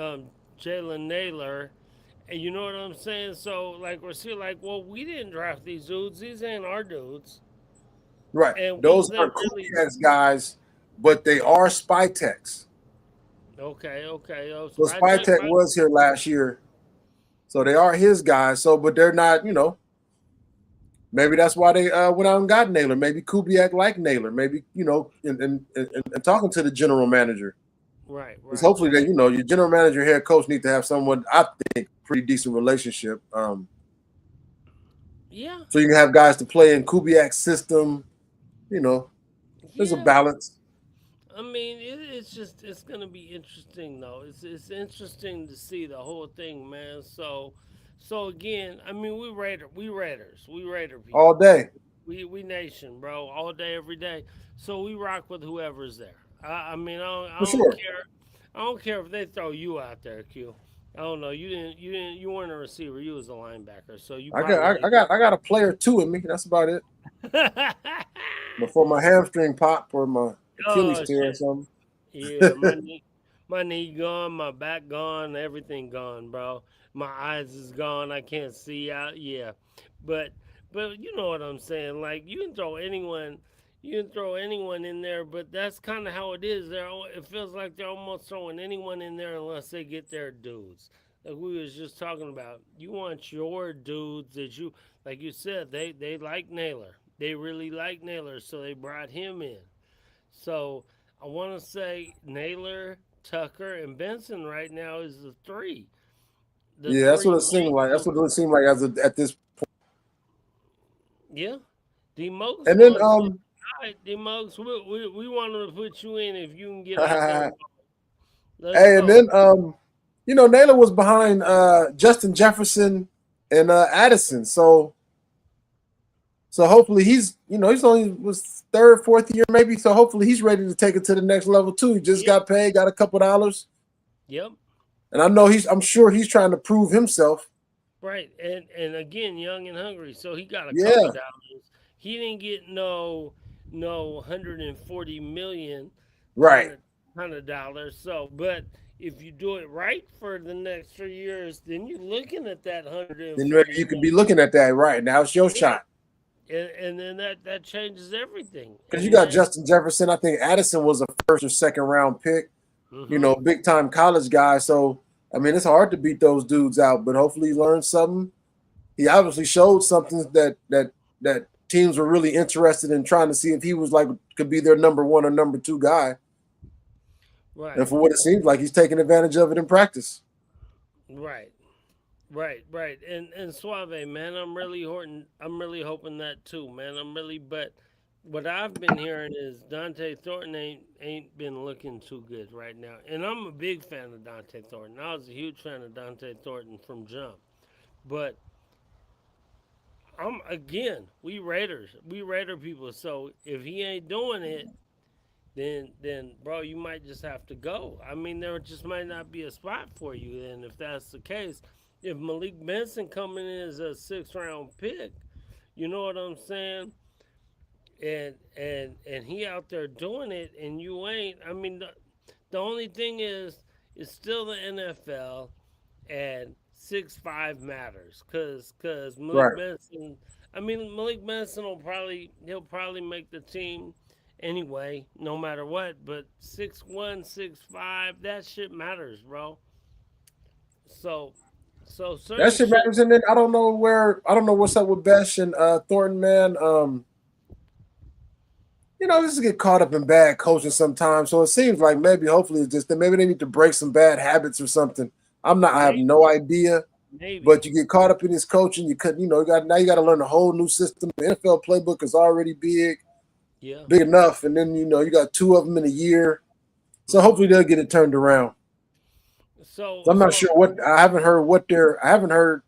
Jalen Naylor, and you know what I'm saying. So like we're still like, well, we didn't draft these dudes, these ain't our dudes, Right. and what Those does that aren't really. Kubiak's guys, but they are Spy Techs. Okay, okay. Oh, So Spy Spytek Tech might. was here last year. So they are his guys. So, but they're not, maybe that's why they went out and got Naylor. Maybe Kubiak liked Naylor. Maybe, and talking to the general manager. Right, Because right, hopefully right. your general manager, head coach need to have someone, I think, pretty decent relationship. Yeah, So you can have guys to play in Kubiak's system. You know, there's a yeah. balance. I mean, it's gonna be interesting though. It's interesting to see the whole thing, man. So again, I mean, we Raider All people. day. We nation, bro, all day, every day. So we rock with whoever's there. I mean, I For don't sure. care. I don't care if they throw you out there, Q. I don't know. You weren't a receiver. You was a linebacker. So you I got probably I, I got I got a player two in me. That's about it. did. Before my hamstring pop or my Achilles Oh tear or shit. something. Yeah, my knee gone, my back gone, everything gone, bro. My eyes is gone. I can't see out. Yeah, but you know what I'm saying. Like you can throw anyone in there, but that's kind of how it is. It feels like they're almost throwing anyone in there unless they get their dudes. like we was just talking about. You want your dudes that you, like you said, they like Naylor. They really like Naylor, so they brought him in. So I want to say Naylor, Tucker, and Benson right now is the three. The Yeah, that's three what it seemed main like. That's dudes. what it seemed like at this. Yeah. D Mokes And then was all right. D Mokes, we want to put you in if you can get out there. hey, And let's and go. then Naylor was behind Justin Jefferson and Addison. So hopefully he's only was third, fourth year maybe. So hopefully he's ready to take it to the next level too. He just Yep. got paid, got a couple dollars, Yep. and I'm sure he's trying to prove himself. Right. And again, young and hungry. So he got a couple Yeah, dollars. He didn't get no 140 million kind right. of dollars. So, but if you do it right for the next 3 years, then you're looking at that Then maybe 140 you could be million. looking at that right now. It's your Yeah. shot And then that changes everything. because And you got then Justin Jefferson. I think Addison was a first or second round pick. hmm Big time college guy. So I mean, it's hard to beat those dudes out. But hopefully, he learned something. He obviously showed something that teams were really interested in trying to see if he was like could be their number one or number two guy. And right. for what it seems like, he's taking advantage of it in practice. Right. Right. And Suave, man, I'm really hoping that too, man. I'm really but what I've been hearing is Dante Thornton ain't been looking too good right now. And I'm a big fan of Dante Thornton. I was a huge fan of Dante Thornton from jump. But I'm again, we Raider people. So if he ain't doing it, then bro, you might just have to go. I mean, there just might not be a spot for you. And if that's the case, if Malik Benson coming in as a 6th round pick, you know what I'm saying? And he out there doing it, and you ain't. I mean, the only thing is, it's still the NFL, and 6'5" matters, cause Malik Right. Benson. I mean, Malik Benson he'll probably make the team anyway, no matter what. But 6'1", 6'5", that shit matters, bro. So That certain shit shit. matters. And then I don't know what's up with Besh and Thornton, man. Just get caught up in bad coaching sometimes. So it seems like hopefully it's just that maybe they need to break some bad habits or something. I have Maybe, no idea. maybe, But you get caught up in this coaching, you got to learn a whole new system. The NFL playbook is already yeah. big enough, and then you got two of them in a year. So hmm hopefully they'll get it turned around. So So I'm not so sure I haven't heard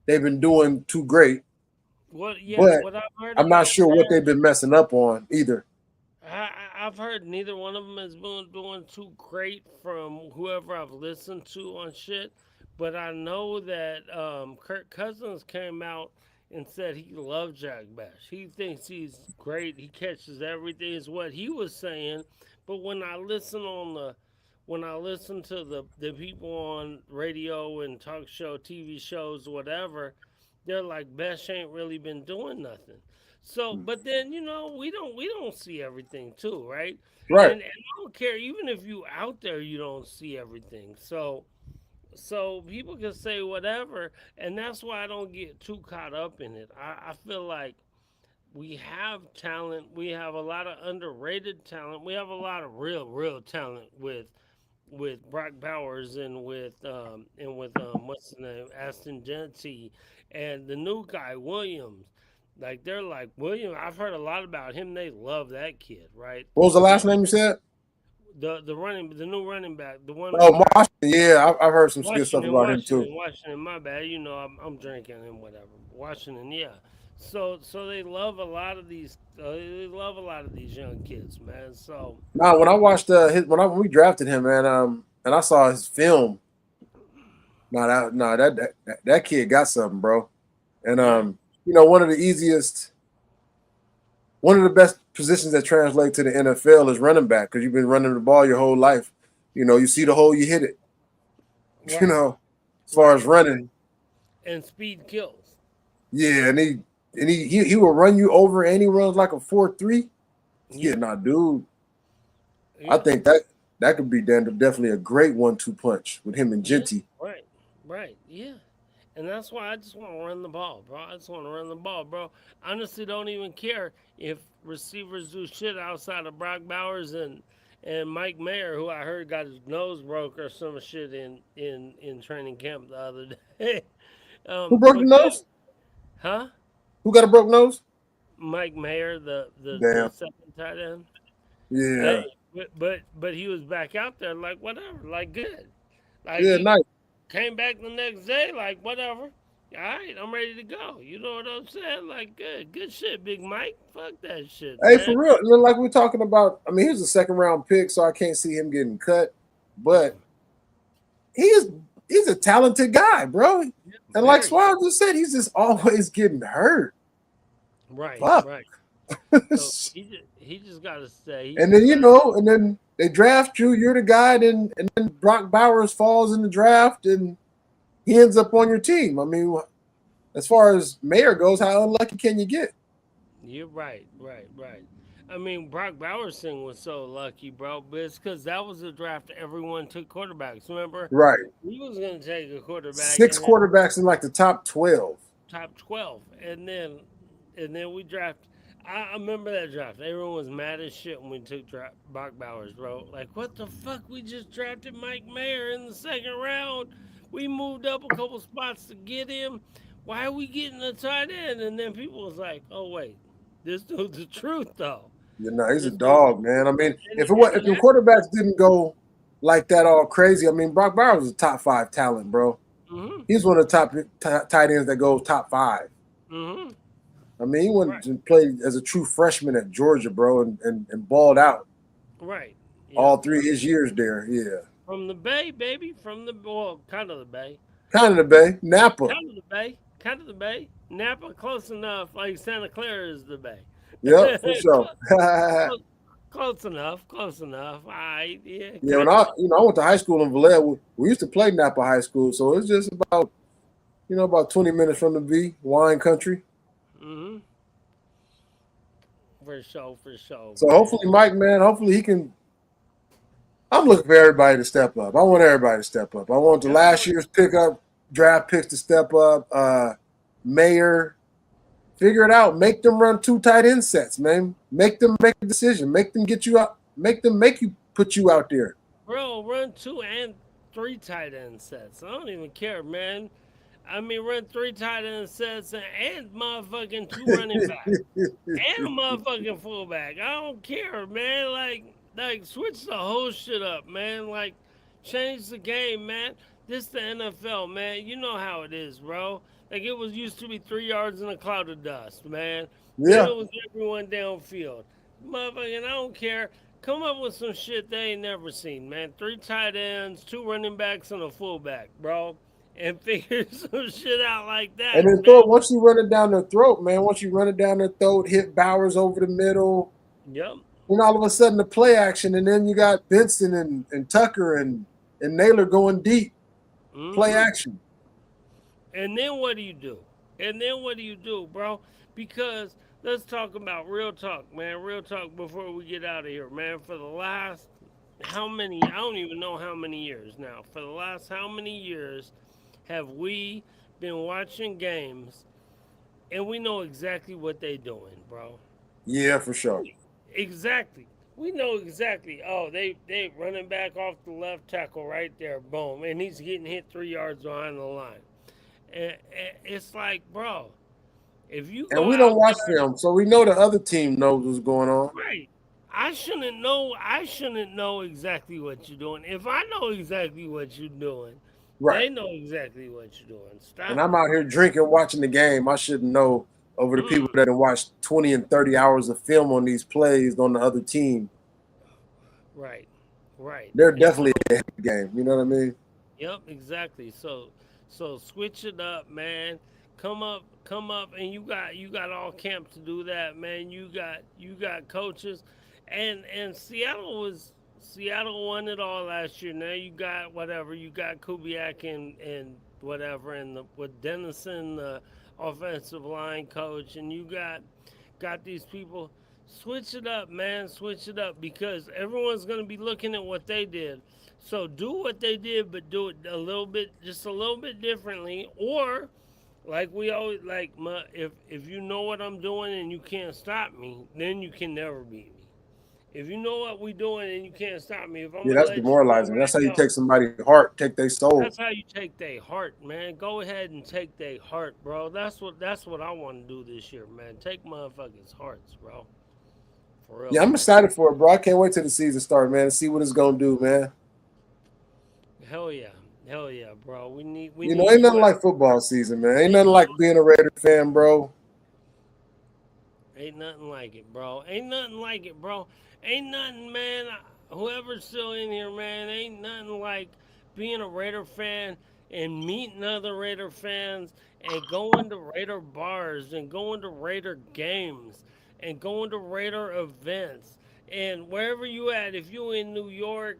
they've been doing too great, what? Yeah, but what I've heard I'm not about sure what they've Bears, been messing up on either. I've heard neither one of them has been doing too great from whoever I've listened to on shit. But I know that Kirk Cousins came out and said he loves Jack Bash. He thinks he's great. He catches everything, is what he was saying. But when I listen to the people on radio and talk show, TV shows, whatever, they're like Besh ain't really been doing nothing. So, but then we don't see everything too, right? Right. And I don't care even if you out there, you don't see everything. So people can say whatever, and that's why I don't get too caught up in it. I feel like we have talent. We have a lot of underrated talent. We have a lot of real talent with Brock Bowers and with what's his name, Aston Genty, and the new guy Williams. Like they're like William. I've heard a lot about him. They love that kid, right? What was the He last name you said? the new running back, the one Oh, Washington. Yeah, I've heard some good stuff Washington, about him too. Washington, Washington. My bad. I'm drinking and whatever. Washington, yeah. So they love a lot of these. They love a lot of these young kids, man. So Now, when I watched when we drafted him, man, and I saw his film, that kid got something, bro. And yeah, one of the best positions that translate to the NFL is running back because you've been running the ball your whole life. You see the hole, you hit it. You right, know, as far as right. running, And speed kills. yeah, and he will run you over, and he runs like a 4.3. Yeah, Yeah, nah, dude, I yeah, think that could be definitely a great 1-2 punch with him and yeah. Genty. Right, Right. Yeah. And that's why I just want to run the ball, bro. I just want to run the ball, bro. Honestly, don't even care if receivers do shit outside of Brock Bowers and Mike Mayer, who I heard got his nose broke or some shit in training camp the other day. Who broke the But good, nose? huh? Who got a broke nose? Mike Mayer, the Damn. second tight end. Hey, Yeah. but he was back out there like whatever, like good, like Yeah. he Nice. came back the next day like whatever. All right, I'm ready to go. You know what I'm saying? Like good shit, Big Mike. Fuck that shit, Hey, for man. real. Like we're talking about. I mean, he's a second round pick, so I can't see him getting cut. But he is. He's a talented guy, bro. Yeah, And like very Swab just said, he's just always getting hurt. right, Fuck. right. So he just gotta stay. He And just then gotta. and then they draft you. You're the guy. And then Brock Bowers falls in the draft, and he ends up on your team. I mean, as far as Mayer goes, how unlucky can you get? You're right, right, right. I mean, Brock Bowerson was so lucky, bro, but it's because that was the draft everyone took quarterbacks. Remember, Right. he was gonna take a quarterback, Six and then quarterbacks in like the top 12. top 12, and then we draft. I remember that draft. Everyone was mad as shit when we took Brock Bowers, bro. Like, what the fuck? We just drafted Mike Mayer in the second round. We moved up a couple spots to get him. Why are we getting a tight end? And then people was like, oh wait, this dude's the truth though. He's a This dude, dog, man. I mean, and, and if he the had. quarterbacks didn't go like that all crazy, I mean, Brock Bowers was a top 5 talent, bro. Mhm. He's one of the top tight ends that goes top 5. Mhm. I mean, he went Right. and played as a true freshman at Georgia, bro, and balled out Right. Yep. all 3 of his years there. Yeah. From the Bay, baby. From the well, kind of the Bay. Kind of the Bay. Napa. Kind of the Bay. Kind of the Bay. Napa, close enough. Like Santa Clara is the Bay. Yep, for sure. close, close enough. Close enough. All right. Yeah. Yeah, when Kind of. I went to high school in Vallejo, we used to play Napa High School, so it's just about about 20 minutes from the V, wine country. Mm-hmm. For sure. For sure, So man. hopefully, Mike, man, hopefully he can. I'm looking for everybody to step up. I want everybody to step up. I want the Yep. last year's pickup draft picks to step up. Mayor, figure it out. Make them run 2 tight end sets, man. Make them make a decision. Make them get you out. Make you put you out there. Bro, run 2 and 3 tight end sets. I don't even care, man. I mean, run 3 tight end sets and motherfucking 2 running backs. And a motherfucking fullback. I don't care, man. Like switch the whole shit up, man. Like, change the game, man. This the NFL, man. You know how it is, bro. Like it was used to be 3 yards in a cloud of dust, man. Then Yeah. it was everyone downfield. Motherfucking, I don't care. Come up with some shit they ain't never seen, man. 3 tight ends, 2 running backs, and a fullback, bro. And figure some shit out like And that, then man. once you run it down their throat, man, once you run it down their throat, hit Bowers over the middle, Yep. then all of a sudden the play action, and then you got Benson and Tucker and Naylor going deep, play Mm-hmm. action. And then what do you do? And then what do you do, bro? Because let's talk about real talk, man. Real talk before we get out of here, man. For the last how many? I don't even know how many years now. For the last how many years have we been watching games and we know exactly what they doing, bro? Yeah, for sure. Exactly. We know exactly. Oh, they running back off the left tackle right there, boom, and he's getting hit 3 yards behind the line. And it's like, bro, if you And go we don't out watch there, film, so we know the other team knows what's going on. right? I shouldn't know. I shouldn't know exactly what you're doing. If I know exactly what you're doing, Right. they know exactly what you're doing. And Stop I'm it. out here drinking, watching the game. I shouldn't know over the people Mm, that have watched 20 and 30 hours of film on these plays on the other team. right, right. They're And definitely ahead of the game. You know what I mean? yep, exactly. So switch it up, man. Come up, and you got all camp to do that, man. You got coaches, and Seattle won it all last year. Now you got whatever you got Kubiak and whatever, and with Dennison, the offensive line coach, and you got these people. Switch it up, man. Switch it up because everyone's gonna be looking at what they did. So do what they did, but do it a little bit, just a little bit differently. Or like we always like, if you know what I'm doing and you can't stop me, then you can never beat me. If you know what we doing and you can't stop me, if I'm Yeah, gonna that's let you know demoralizing. right That's how you now, take somebody's heart, take their soul. that's how you take their heart, man. Go ahead and take their heart, bro. That's what I want to do this year, man. Take motherfuckers' hearts, bro. For real, Yeah, I'm for real. excited for it, bro. I can't wait till the season start, man, and see what it's gonna do, man. Hell yeah, hell yeah, bro. We You know, need ain't you nothing out. like football season, man. Ain't Ain't nothing no, like being a Raider fan, bro. ain't nothing like it, bro. Ain't nothing like it, bro. Ain't nothing, man. Whoever's still in here, man, ain't nothing like being a Raider fan and meeting other Raider fans and going to Raider bars and going to Raider games and going to Raider events and wherever you at. If you in New York,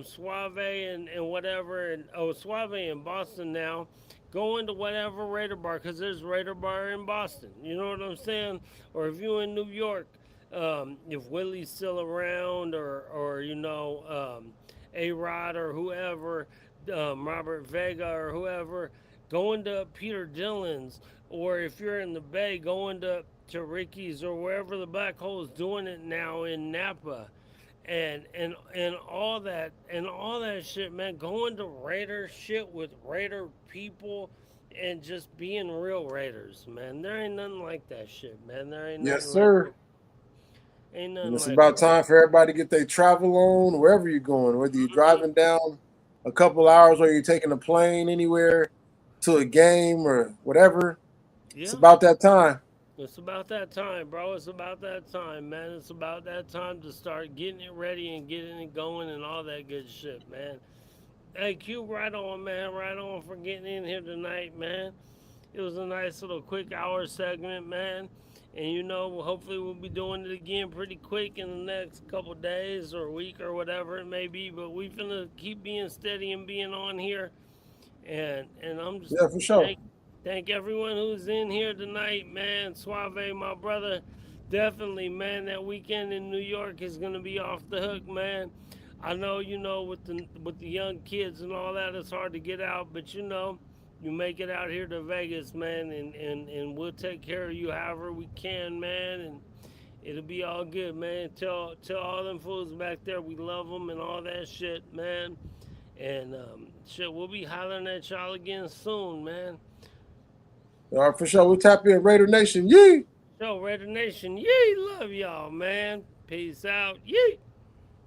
Suave and whatever, and Suave in Boston now. Go into whatever Raider bar because there's Raider bar in Boston. You know what I'm saying? Or if you're in New York, if Willie's still around, or A Rod or whoever, Robert Vega or whoever, going to Peter Dillon's, or if you're in the Bay, going to Ricky's or wherever the Black Hole is doing it now in Napa. And all that shit, man. Going to Raider shit with Raider people and just being real Raiders, man. There ain't nothing like that shit, man. There ain't Yes, nothing like sir. it. Ain't And nothing it's like about it, bro. time for everybody to get their travel on wherever you're going, whether you're Mhm. driving down a couple hours or you're taking a plane anywhere to a game or whatever. It's Yeah. about that time. It's about that time, bro. It's about that time, man. It's about that time to start getting it ready and getting it going and all that good shit, man. Hey, Q, right on, man. Right on for getting in here tonight, man. It was a nice little quick hour segment, man. And hopefully we'll be doing it again pretty quick in the next couple days or week or whatever it may be. But we finna keep being steady and being on here. And I'm just Yeah, for sure. thank everyone who's in here tonight, man. Suave, my brother. Definitely, man. That weekend in New York is gonna be off the hook, man. I know, with the young kids and all that, it's hard to get out, but you make it out here to Vegas, man, and we'll take care of you however we can, man, and it'll be all good, man. Tell all them fools back there we love them and all that shit, man. And shit, we'll be hollering at y'all again soon, man. All right, for sure. We'll tap in Raider Nation. Yee! So, Raider Nation, yee, love y'all, man. Peace out, yee.